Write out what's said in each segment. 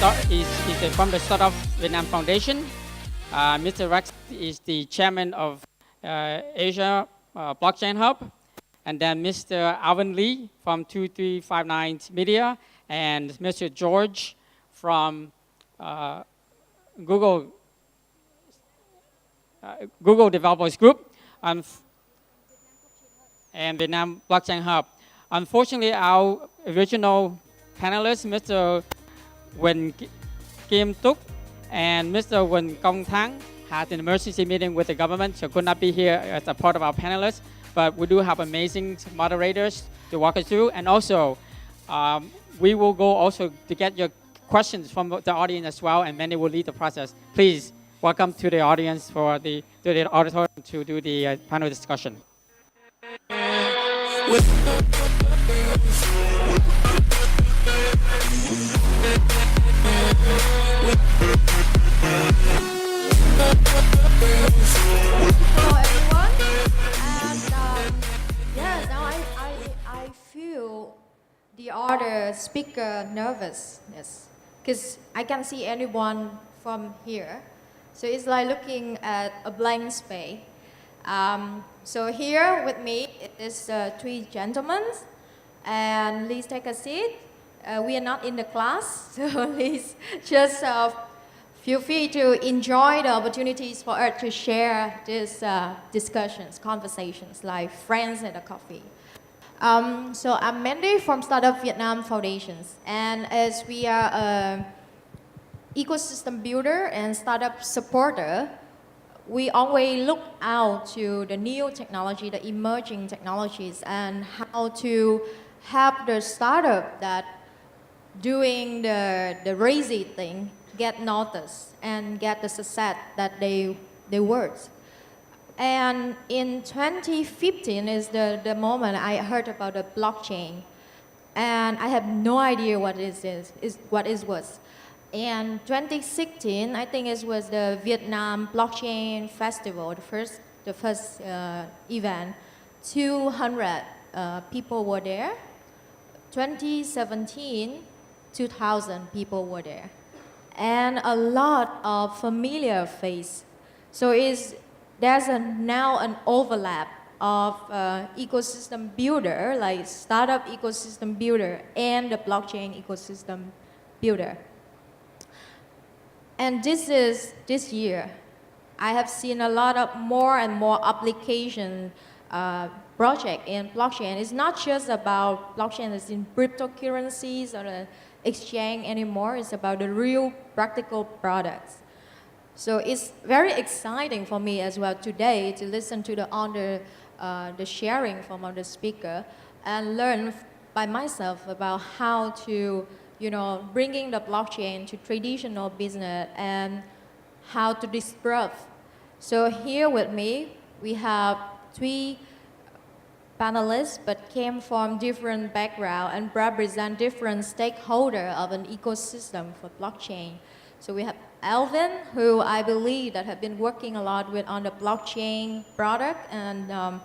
from the Startup Vietnam Foundation. Mr. Rex is the chairman of Asia Blockchain Hub. And then Mr. Alvin Lee from 2359 Media, and Mr. George from Google Google Developers Group and Vietnam Blockchain Hub. Unfortunately, our original panelists, Mr. Nguyen Kim Tuk and Mr. Nguyen Kong Thang, had an emergency meeting with the government, so could not be here as a part of our panelists. But we do have amazing moderators to walk us through, and also we will go also to get your questions from the audience as well, and Mandy will lead the process. Please welcome to the audience to the auditorium to do the panel discussion. Hello everyone, and now I feel the other speaker nervousness because I can't see anyone from here, so it's like looking at a blank space. So here with me is three gentlemen, and please take a seat. We are not in the class, so please just feel free to enjoy the opportunities for us to share these discussions, conversations, like friends at a coffee. So I'm Mandy from Startup Vietnam Foundations, and as we are an ecosystem builder and startup supporter, we always look out to the new technology, the emerging technologies, and how to help the startup that doing the crazy thing get noticed and get the success that they worth. And in 2015 is the moment I heard about the blockchain, and I have no idea what it was. And 2016, I think it was the Vietnam Blockchain Festival, the first event. 200 people were there. 2017, 2,000 people were there, and a lot of familiar face. So there's now an overlap of ecosystem builder, like startup ecosystem builder and the blockchain ecosystem builder. And this year, I have seen a lot of more and more application project in blockchain. It's not just about blockchain as in cryptocurrencies or the exchange anymore. It's about the real practical products. So it's very exciting for me as well today to listen to the sharing from other speaker and learn by myself about how to, bringing the blockchain to traditional business and how to disrupt. So here with me, we have three panelists, but came from different background and represent different stakeholders of an ecosystem for blockchain. So we have Alvin, who I believe that have been working a lot on the blockchain product and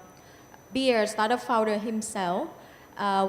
be a startup founder himself.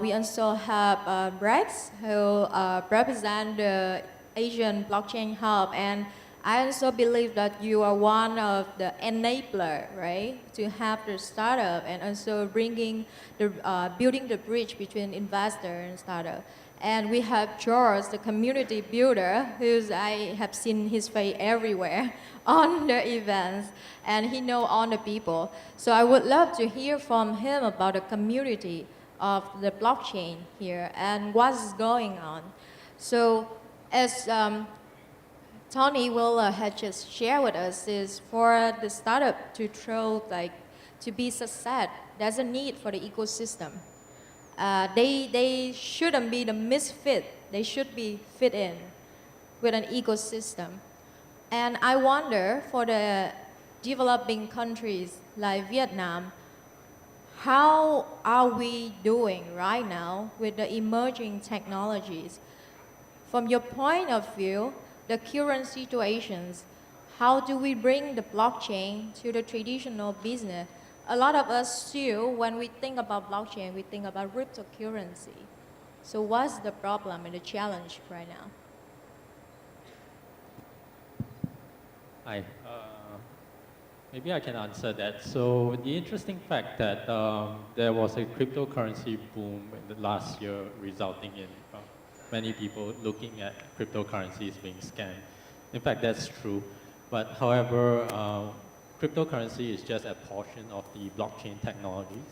We also have Rex, who represent the Asian Blockchain Hub, and I also believe that you are one of the enabler, right, to have the startup and also building the bridge between investor and startup. And we have George, the community builder, I have seen his face everywhere on the events, and he knows all the people. So I would love to hear from him about the community of the blockchain here and what's going on. So as Tony will had just shared with us, is for the startup to be success, there's a need for the ecosystem. They shouldn't be the misfit. They should be fit in with an ecosystem. And I wonder for the developing countries like Vietnam, how are we doing right now with the emerging technologies? From your point of view, the current situations, how do we bring the blockchain to the traditional business? A lot of us still, when we think about blockchain, we think about cryptocurrency. So what's the problem and the challenge right now? Hi. Maybe I can answer that. So the interesting fact that there was a cryptocurrency boom in the last year, resulting in many people looking at cryptocurrencies being scammed. In fact, that's true. But however, cryptocurrency is just a portion of the blockchain technologies.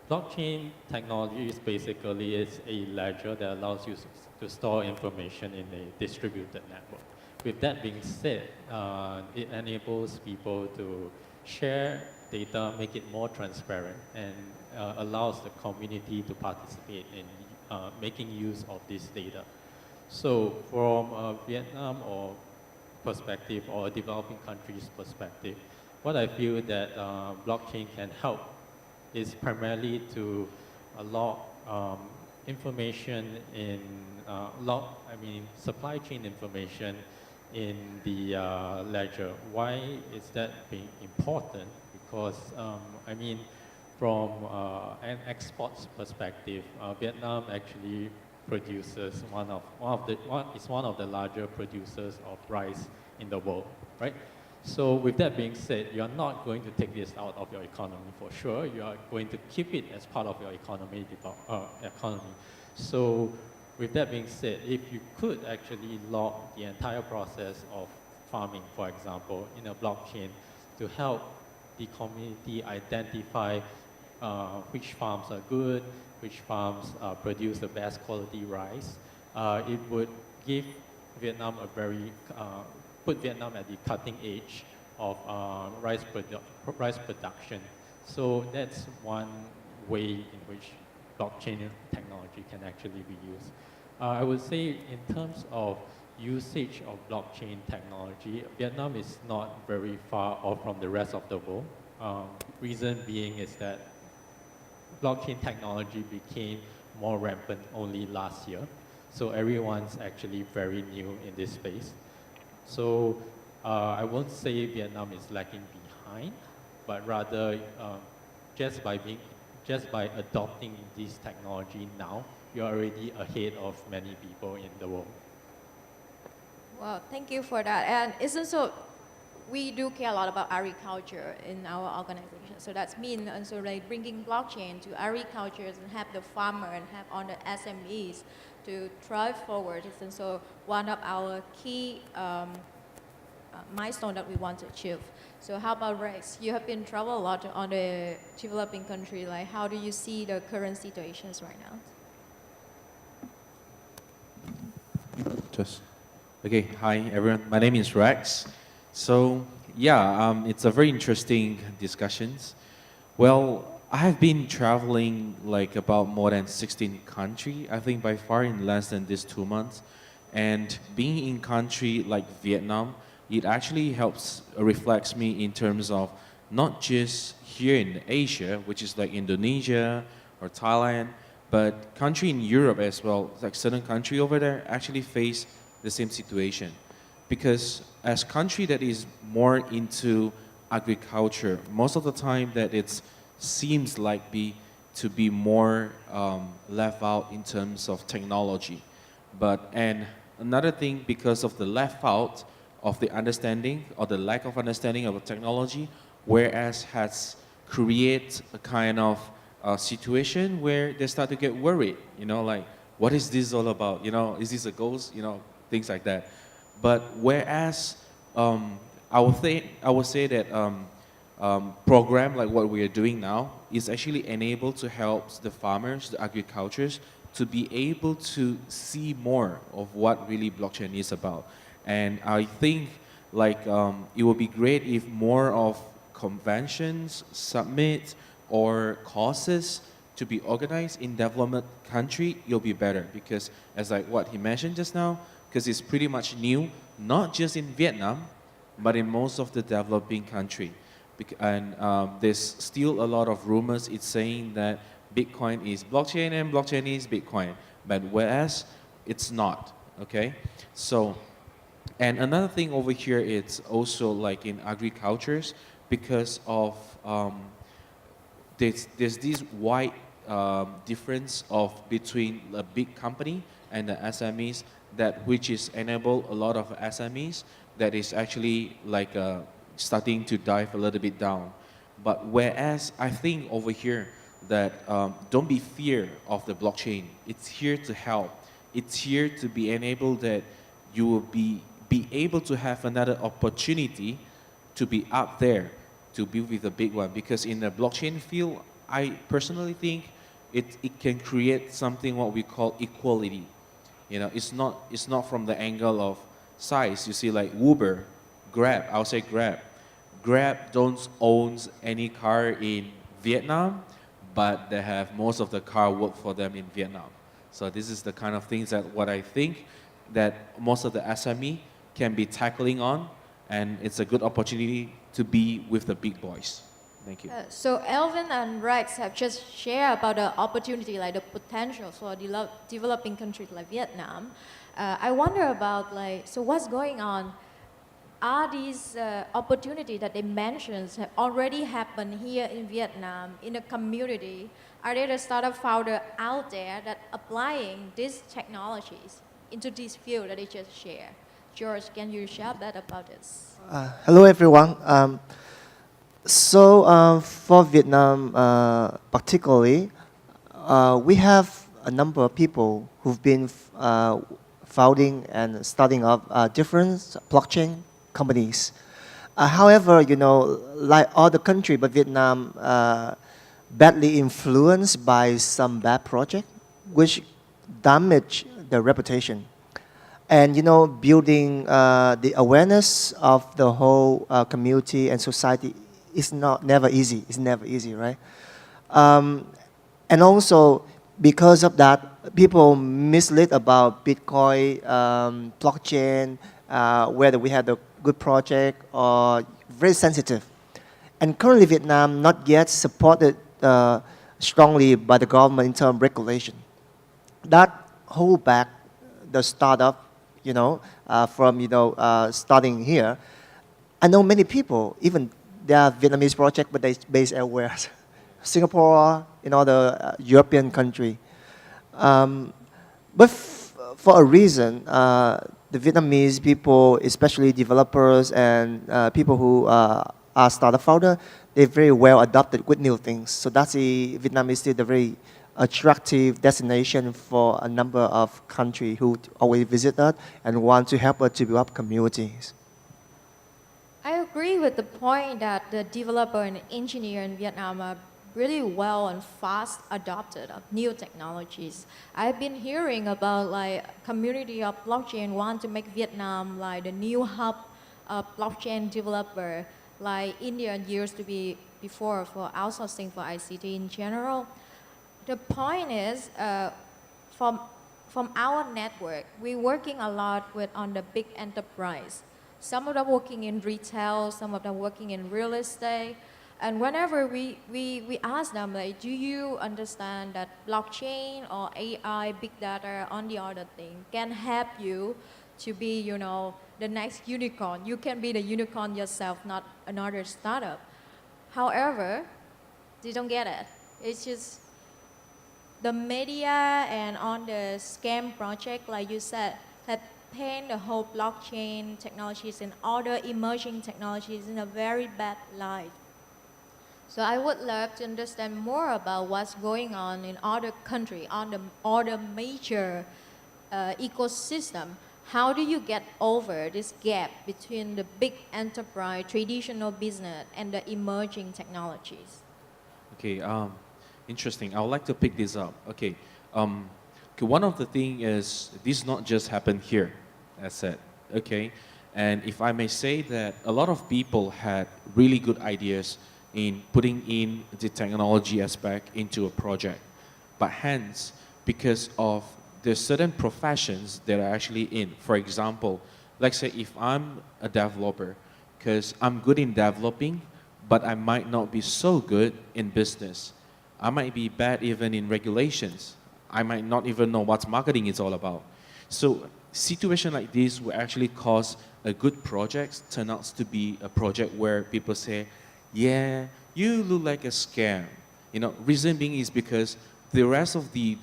Blockchain technology is basically a ledger that allows you to store information in a distributed network. With that being said, it enables people to share data, make it more transparent, and allows the community to participate in making use of this data. So from a Vietnam or perspective or a developing country's perspective, what I feel that blockchain can help is primarily to log information in supply chain information in the ledger. Why is that being important? Because from an exports perspective, Vietnam actually produces is one of the larger producers of rice in the world, right? So with that being said, you're not going to take this out of your economy for sure. You are going to keep it as part of your economy. So with that being said, if you could actually log the entire process of farming, for example, in a blockchain to help the community identify which farms are good, which farms produce the best quality rice, it would give Vietnam put Vietnam at the cutting edge of rice production. So that's one way in which blockchain technology can actually be used. I would say in terms of usage of blockchain technology, Vietnam is not very far off from the rest of the world. Reason being is that blockchain technology became more rampant only last year. So everyone's actually very new in this space. So I won't say Vietnam is lagging behind, but rather just by adopting this technology now, you're already ahead of many people in the world. Well, thank you for that. And isn't so, we do care a lot about agriculture in our organization. So that's mean also like bringing blockchain to agriculture and have the farmer and have all the SMEs to drive forward. It's also one of our key milestone that we want to achieve. So how about Rex? You have been travel a lot on the developing country. Like how do you see the current situations right now? Okay, hi everyone. My name is Rex. So yeah, it's a very interesting discussions. Well, I have been traveling like about more than 16 countries, I think by far in less than these 2 months. And being in country like Vietnam, it actually reflects me in terms of not just here in Asia, which is like Indonesia or Thailand, but country in Europe as well, like certain country over there actually face the same situation. Because as country that is more into agriculture, most of the time that it seems like to be more left out in terms of technology. And another thing, because of the left out of the understanding or the lack of understanding of the technology, whereas has create a kind of situation where they start to get worried, like, what is this all about? Is this a ghost? Things like that. But whereas I would say that program like what we are doing now is actually enabled to help the farmers, the agricultures, to be able to see more of what really blockchain is about. And I think like it would be great if more of conventions, summits, or courses to be organized in development country, it'll be better because as like what he mentioned just now, because it's pretty much new, not just in Vietnam, but in most of the developing country. And there's still a lot of rumors. It's saying that Bitcoin is blockchain and blockchain is Bitcoin, but whereas it's not, okay? So, and another thing over here, it's also like in agricultures, because of there's this wide difference of between a big company and the SMEs, that which is enable a lot of SMEs that is actually like starting to dive a little bit down. But whereas I think over here that don't be fear of the blockchain. It's here to help. It's here to be enabled that you will be able to have another opportunity to be up there, to be with the big one. Because in the blockchain field, I personally think it can create something what we call equality. You know, it's not from the angle of size. You see, like Uber, Grab. I'll say Grab. Grab don't own any car in Vietnam, but they have most of the car work for them in Vietnam. So this is the kind of things that what I think that most of the SME can be tackling on, and it's a good opportunity to be with the big boys. Thank you. So Elvin and Rex have just shared about the opportunity, like the potential for developing countries like Vietnam. I wonder about like, so what's going on? Are these opportunities that they mentioned have already happened here in Vietnam, in the community? Are there a startup founder out there that applying these technologies into this field that they just shared? George, can you share that about this? Hello, everyone. For Vietnam, particularly, we have a number of people who've been founding and starting up different blockchain companies. However, you know, like other countries, but Vietnam badly influenced by some bad project, which damage the reputation. And you know, building the awareness of the whole community and society is never easy. It's never easy, right? And also because of that, people mislead about Bitcoin, blockchain, whether we have a good project or very sensitive. And currently, Vietnam not yet supported strongly by the government in terms of regulation. That hold back the startup, you know, from starting here. I know many people, even they are Vietnamese project, but they based elsewhere, Singapore, in other European country. But for a reason, the Vietnamese people, especially developers and people who are startup founder, they're very well adapted with new things. So that's Vietnam is still a very attractive destination for a number of countries who always visit us and want to help us to build up communities. I agree with the point that the developer and engineer in Vietnam are really well and fast adopted of new technologies. I've been hearing about like community of blockchain want to make Vietnam like the new hub of blockchain developer, like India used to be before for outsourcing for ICT in general. The point is, from our network, we're working a lot with on the big enterprise. Some of them working in retail, some of them working in real estate. And whenever we ask them, like, do you understand that blockchain or AI, big data, on the other thing can help you to be, you know, the next unicorn? You can be the unicorn yourself, not another startup. However, they don't get it. It's just the media and on the scam project, like you said, have paint the whole blockchain technologies and other emerging technologies in a very bad light. So I would love to understand more about what's going on in other countries, on the other major ecosystem. How do you get over this gap between the big enterprise, traditional business, and the emerging technologies? Okay, interesting. I would like to pick this up. Okay, one of the things is this not just happened here, as said. Okay, and if I may say that a lot of people had really good ideas in putting in the technology aspect into a project, but hence because of the certain professions that are actually in. For example, let's say if I'm a developer, because I'm good in developing, but I might not be so good in business. I might be bad even in regulations. I might not even know what marketing is all about. So situation like this will actually cause a good project turn out to be a project where people say, yeah, you look like a scam. You know, reason being is because the rest of the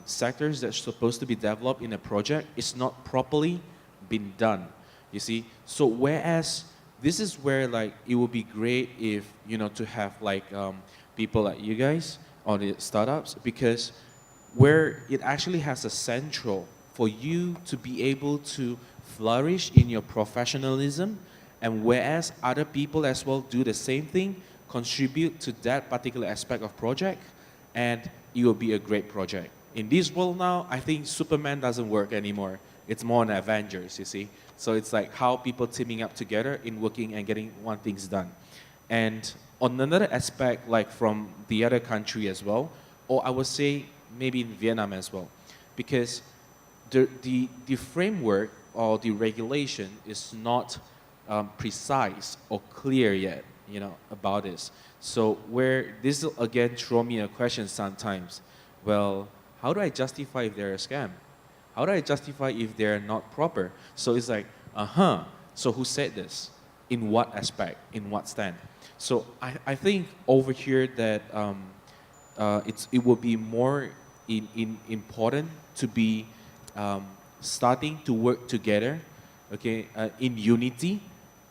sectors that's supposed to be developed in a project is not properly been done, you see. So whereas this is where like it would be great if, you know, to have like people like you guys or the startups, because where it actually has a central for you to be able to flourish in your professionalism, and whereas other people as well do the same thing, contribute to that particular aspect of project, and it will be a great project. In this world now, I think Superman doesn't work anymore. It's more an Avengers, you see. So it's like how people teaming up together in working and getting one things done. And on another aspect, like from the other country as well, or I would say maybe in Vietnam as well, because the framework or the regulation is not precise or clear yet, you know, about this. So where this will again throw me a question sometimes, well, how do I justify if they're a scam? How do I justify if they're not proper? So it's like, so who said this? In what aspect? In what stand? So I think over here that it will be more important to be starting to work together, okay, in unity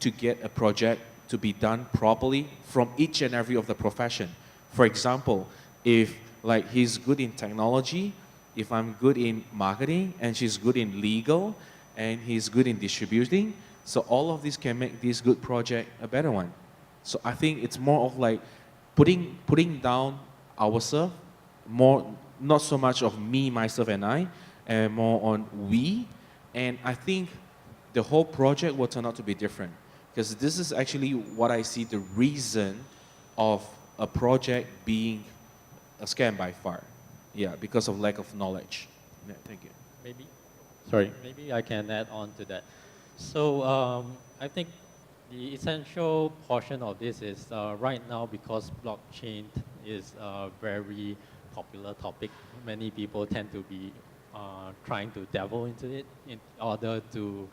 to get a project to be done properly from each and every of the profession. For example, if like he's good in technology, if I'm good in marketing and she's good in legal and he's good in distributing, so all of these can make this good project a better one. So I think it's more of like putting down ourselves, more not so much of me, myself, and I, and more on we. And I think the whole project will turn out to be different, because this is actually what I see the reason of a project being a scam by far. Yeah, because of lack of knowledge. Yeah, thank you. Maybe I can add on to that. So I think the essential portion of this is right now, because blockchain is a very popular topic, many people tend to be trying to dabble into it in order to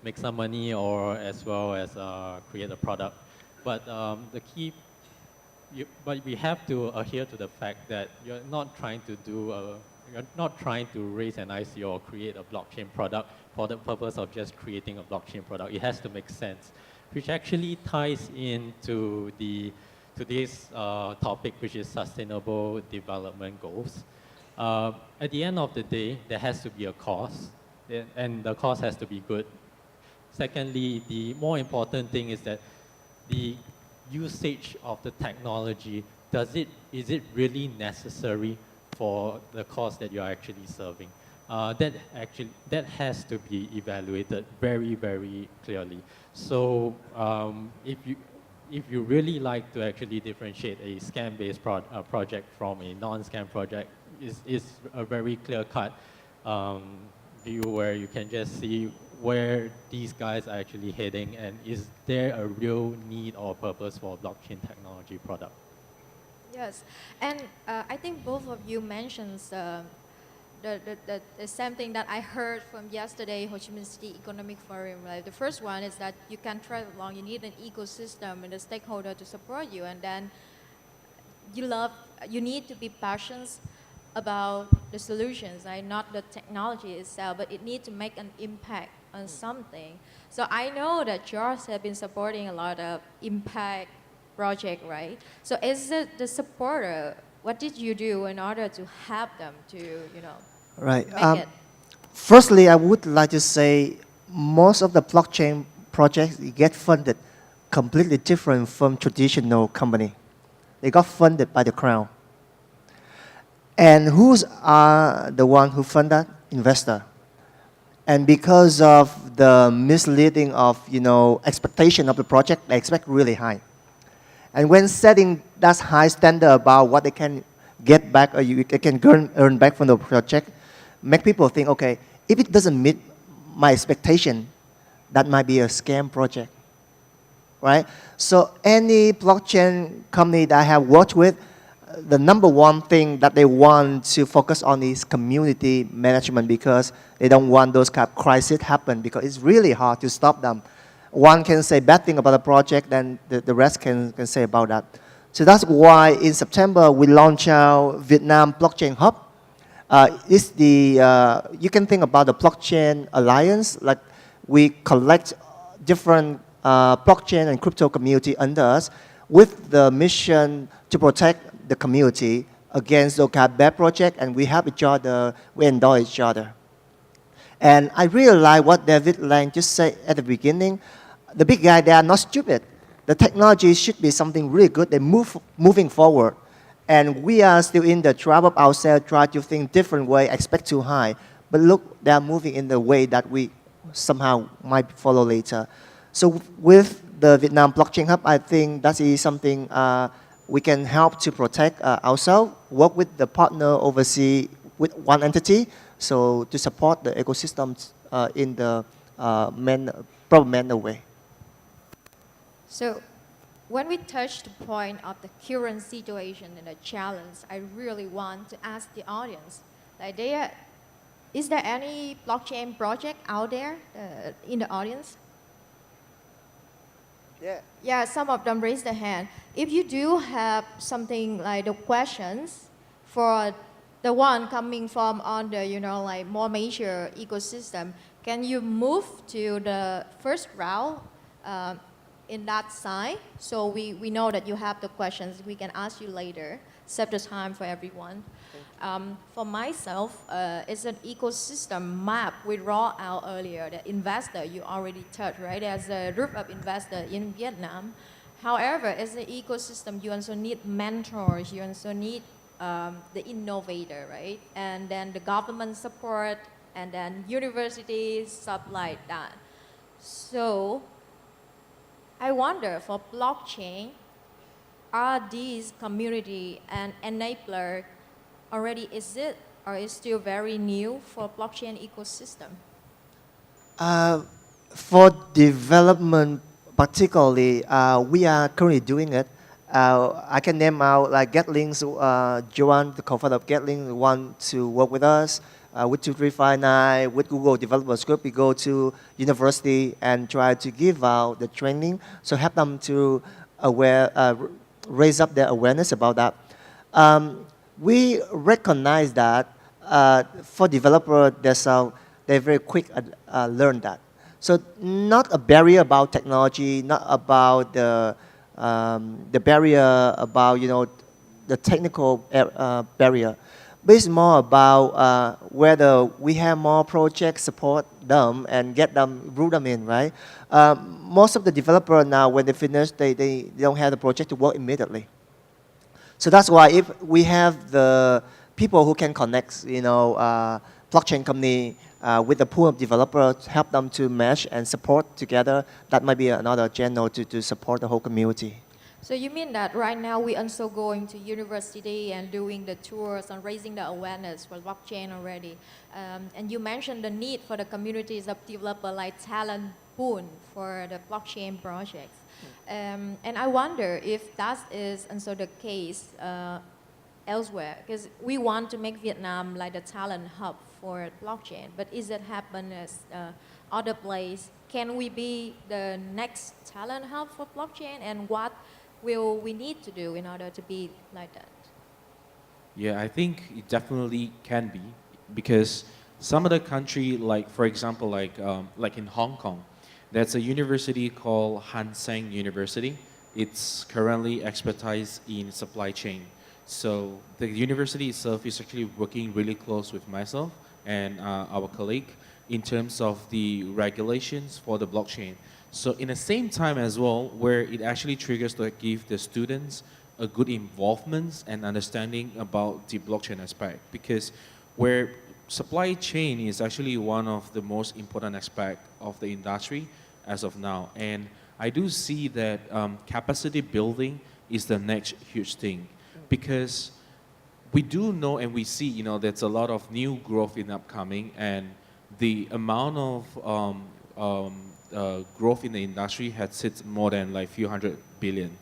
make some money or as well as create a product. But the key, but we have to adhere to the fact that you're not trying to raise an ICO or create a blockchain product for the purpose of just creating a blockchain product. It has to make sense, which actually ties into today's topic, which is sustainable development goals. At the end of the day, there has to be a cost, and the cost has to be good. Secondly, the more important thing is that the usage of the technology, is it really necessary for the cause that you're actually serving? That has to be evaluated very, very clearly. So if you really like to actually differentiate a scam-based project from a non-scam project, is a very clear-cut view where you can just see where these guys are actually heading, and is there a real need or purpose for a blockchain technology product? Yes, and I think both of you mentioned the same thing that I heard from yesterday Ho Chi Minh City Economic Forum. Right? The first one is that you can travel along. You need an ecosystem and a stakeholder to support you, and then you need to be passionate about the solutions, right? Not the technology itself, but it needs to make an impact on something. So I know that yours have been supporting a lot of impact project, right? So as the supporter, what did you do in order to help them to, Right. make it? Firstly, I would like to say most of the blockchain projects get funded completely different from traditional company. They got funded by the crown. And who's the one who fund that? Investor. And because of the misleading of expectation of the project, they expect really high. And when setting that high standard about what they can get back or they can earn back from the project, make people think, okay, if it doesn't meet my expectation, that might be a scam project, right? So any blockchain company that I have worked with, the number one thing that they want to focus on is community management, because they don't want those kind of crises happen, because it's really hard to stop them. One can say bad thing about a project, then the rest can say about that. So that's why in September we launch our Vietnam Blockchain Hub. It's the, you can think about the blockchain alliance, like we collect different blockchain and crypto community under us with the mission to protect the community against those kind of bad project, and we help each other, we endorse each other. And I really like what David Lang just said at the beginning. The big guy, they are not stupid. The technology should be something really good. They're moving forward. And we are still in the trap of ourselves, try to think different way, expect too high. But look, they are moving in the way that we somehow might follow later. So with the Vietnam Blockchain Hub, I think that is something we can help to protect ourselves, work with the partner overseas with one entity, so to support the ecosystems in the proper manner way. So when we touch the point of the current situation and the challenge, I really want to ask the audience, like is there any blockchain project out there in the audience? Yeah, some of them raised their hand. If you do have something like the questions for the one coming from on the, like more major ecosystem, can you move to the first round in that side? So we know that you have the questions. We can ask you later. Save the time for everyone. For myself, it's an ecosystem map we draw out earlier. The investor you already touched, right? As a group of investors in Vietnam. However, as an ecosystem, you also need mentors. You also need the innovator, right? And then the government support, and then universities, stuff like that. So I wonder, for blockchain, are these community and enabler already exist, or is still very new for blockchain ecosystem? For development, particularly, we are currently doing it. I can name out like Gatlinks, Joan, the co-founder of Gatling, want to work with us. With 2359, with Google Developers Group, we go to university and try to give out the training, so help them to raise up their awareness about that. We recognize that for developers, they're very quick learn that. So not a barrier about technology, not about the barrier about the technical barrier, but it's more about whether we have more projects support them and root them in, right? Most of the developers now, when they finish, they don't have the project to work immediately. So that's why if we have the people who can connect, blockchain company with a pool of developers, help them to mesh and support together, that might be another channel to support the whole community. So you mean that right now we also going to university and doing the tours and raising the awareness for blockchain already. And you mentioned the need for the communities of developers like talent pool for the blockchain projects. And I wonder if that is also the case elsewhere, because we want to make Vietnam like the talent hub for blockchain, but is it happen as other place? Can we be the next talent hub for blockchain, and what will we need to do in order to be like that? Yeah, I think it definitely can be, because some other country, like for example, like in Hong Kong, there's a university called Han Seng University. It's currently expertise in supply chain. So the university itself is actually working really close with myself and our colleague in terms of the regulations for the blockchain. So in the same time as well, where it actually triggers to give the students a good involvement and understanding about the blockchain aspect, because where supply chain is actually one of the most important aspects of the industry as of now. And I do see that capacity building is the next huge thing, because we do know and we see, there's a lot of new growth in upcoming, and the amount of growth in the industry has hit more than like few hundred billion.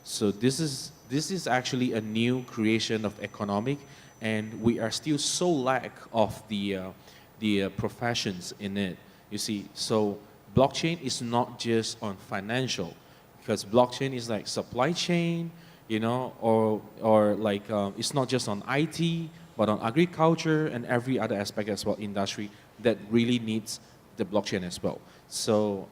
So this is actually a new creation of economic, and we are still so lack of the professions in it. You see, so blockchain is not just on financial, because blockchain is like supply chain, you know, or like it's not just on IT, but on agriculture and every other aspect as well, industry that really needs the blockchain as well. So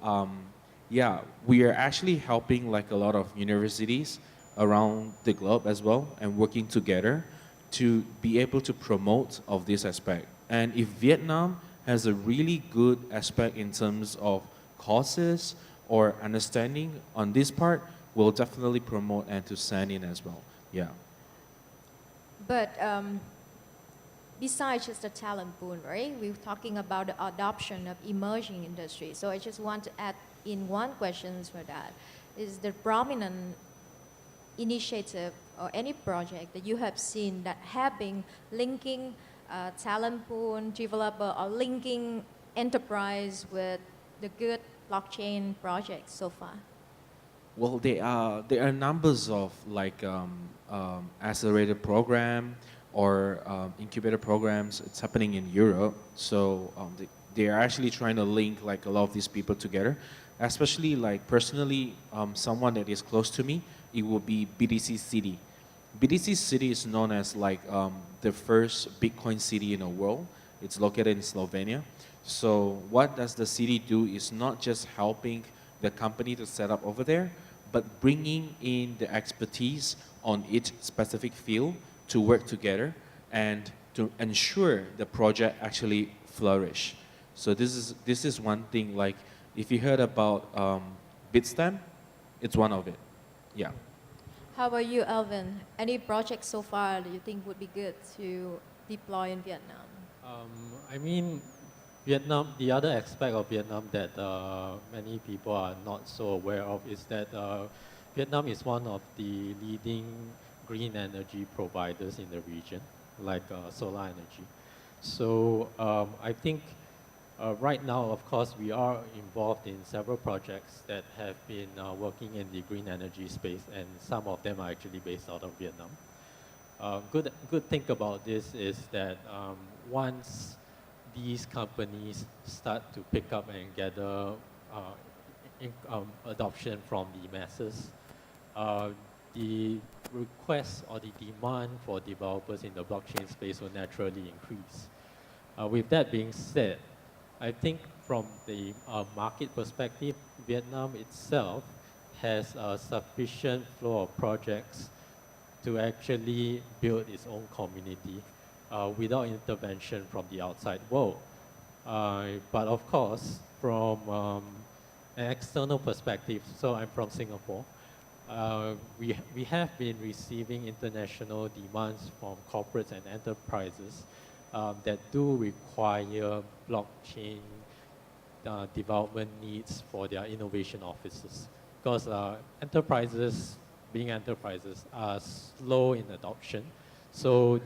yeah, we are actually helping like a lot of universities around the globe as well and working together to be able to promote of this aspect. And if Vietnam has a really good aspect in terms of courses or understanding on this part, we'll definitely promote and to send in as well. Yeah. But besides just the talent pool, right? We're talking about the adoption of emerging industries. So I just want to add in one question for that. Is the prominent initiative or any project that you have seen that have been linking talent pool developer or linking enterprise with the good blockchain projects so far? Well, there are numbers of like accelerated program or incubator programs. It's happening in Europe. So they are actually trying to link like a lot of these people together. Especially like personally, someone that is close to me, it will be BTC City. BTC City is known as like the first Bitcoin city in the world. It's located in Slovenia. So what does the city do is not just helping the company to set up over there, but bringing in the expertise on each specific field to work together and to ensure the project actually flourish. So this is one thing, like if you heard about Bitstamp, it's one of it. Yeah. How about you, Alvin? Any project so far that you think would be good to deploy in Vietnam? I mean, Vietnam, the other aspect of Vietnam that many people are not so aware of is that Vietnam is one of the leading green energy providers in the region, like solar energy. So I think right now, of course, we are involved in several projects that have been working in the green energy space, and some of them are actually based out of Vietnam. Good thing about this is that once these companies start to pick up and gather adoption from the masses, the request or the demand for developers in the blockchain space will naturally increase. With that being said, I think from the market perspective, Vietnam itself has a sufficient flow of projects to actually build its own community without intervention from the outside world. But of course, from an external perspective, so I'm from Singapore, we have been receiving international demands from corporates and enterprises that do require blockchain development needs for their innovation offices. Because enterprises, being enterprises, are slow in adoption. So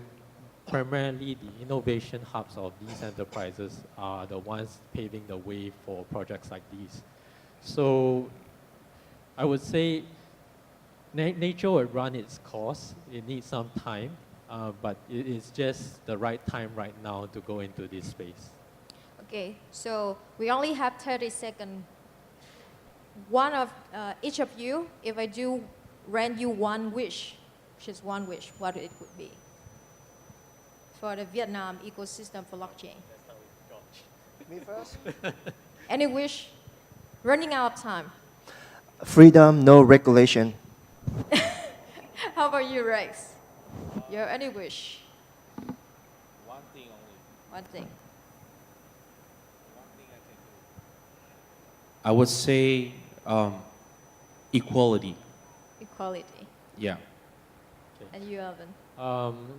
primarily the innovation hubs of these enterprises are the ones paving the way for projects like these. So I would say nature will run its course. It needs some time, but it is just the right time right now to go into this space. Okay, so we only have 30 seconds. One of each of you, if I do grant you one wish, just one wish, what it would be for the Vietnam ecosystem for blockchain? Me first. Any wish? Running out of time. Freedom, no regulation. How about you, Rex? Your any wish? One thing only. One thing. I would say equality. Equality. Yeah. And you, Alvin?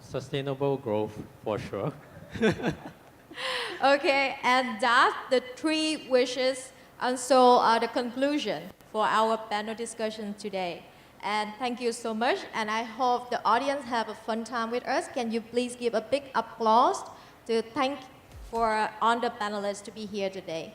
Sustainable growth for sure. Okay, and that's the three wishes, and so the conclusion for our panel discussion today. And thank you so much, and I hope the audience have a fun time with us. Can you please give a big applause to thank for all the panelists to be here today?